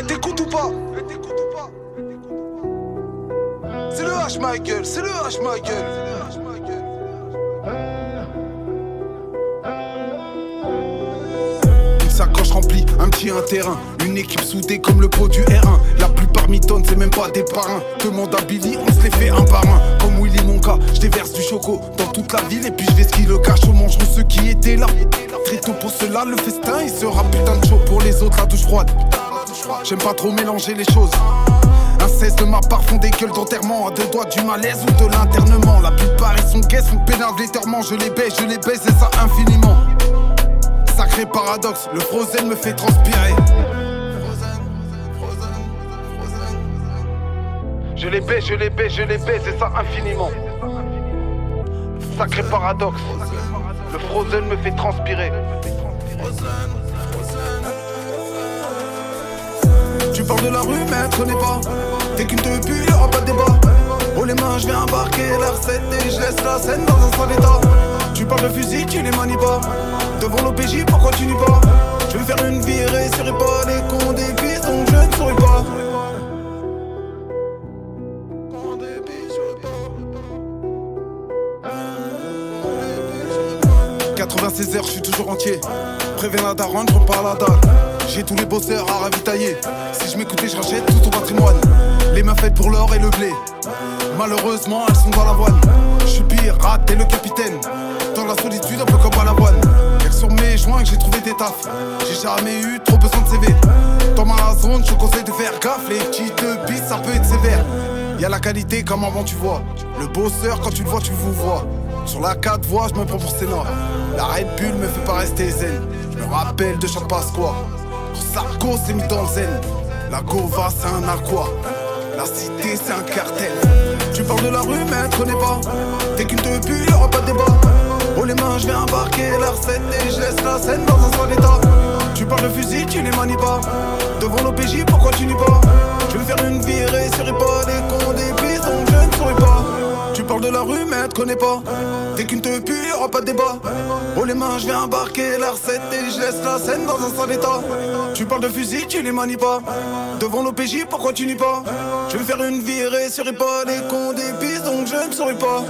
T'écoutes ou pas? C'est le H ma gueule, c'est le H ma gueule. Une sacoche remplie, un petit un terrain. Une équipe soudée comme le pot du R1. La plupart mitonnent, c'est même pas des parrains. Demande à Billy, on se les fait un par un. Comme Willy Monka, je déverse du choco dans toute la ville. Et puis je vais ski le cache aux mangeront ceux qui étaient là. Très tôt pour ceux-là, le festin il sera putain de chaud. Pour les autres, la douche froide. J'aime pas trop mélanger les choses. Un 16 de ma part font des gueules d'enterrement. À deux doigts du malaise ou de l'internement. La plupart ils sont gays, font pénal l'éterrement. Je les baise et ça infiniment. Sacré paradoxe, le Frozen me fait transpirer. Je les baise et ça infiniment. Sacré paradoxe, le Frozen me fait transpirer. Tu parles de la rue mais elle connaît pas. T'es qu'une te pue, y'aura pas de débat. Oh les mains, je vais embarquer la recette et je laisse la scène dans un sale état. Tu parles de fusil, tu les manies pas. Devant l'OPJ, pourquoi tu n'y pas? Je vais faire une virée, serai pas les cons des fils, donc je ne souris pas. 96 heures, je suis toujours entier. Préviens la daronne, je repars à la dalle. J'ai tous les bosseurs à ravitailler. Si je m'écoutais, je rachète tout ton patrimoine. Les mains faites pour l'or et le blé. Malheureusement, elles sont dans l'avoine. Je suis pirate et le capitaine. Dans la solitude, un peu comme à l'avoine. Y'a que sur mes joints que j'ai trouvé des tafs. J'ai jamais eu trop besoin de CV. Dans ma zone, je te conseille de faire gaffe. Les petites pistes, ça peut être sévère. Y'a la qualité comme avant, tu vois. Le bosseur, quand tu le vois, tu vous vois. Sur la 4 voies, je me prends pour Sénat. La Red Bull me fait pas rester zen. Je me rappelle de chaque Pasqua. Quand Sarko s'est mis dans le zen. La Gova, c'est un aqua. La cité, c'est un cartel. Tu parles de la rue, mais elle te connaît pas. T'es qu'une te pue, y'aura pas de débat. Oh les mains, je vais embarquer la recette et je laisse la scène dans un sale état. Tu parles de fusil, tu les manies pas. Devant l'OPJ, pourquoi tu n'y pas? Je vais faire une virée, serai pas les cons des pistes, donc je ne souris pas. Tu parles de la rue, mais elle te connaît pas. T'es qu'une te pue, y'aura pas de débat. Oh les mains, je vais embarquer la recette et je laisse la scène dans un sale état. Tu parles de fusil, tu les manies pas. Devant l'OPJ, pourquoi tu n'y pas? Je vais faire une virée, serai pas les cons des pistes, donc je ne souris pas.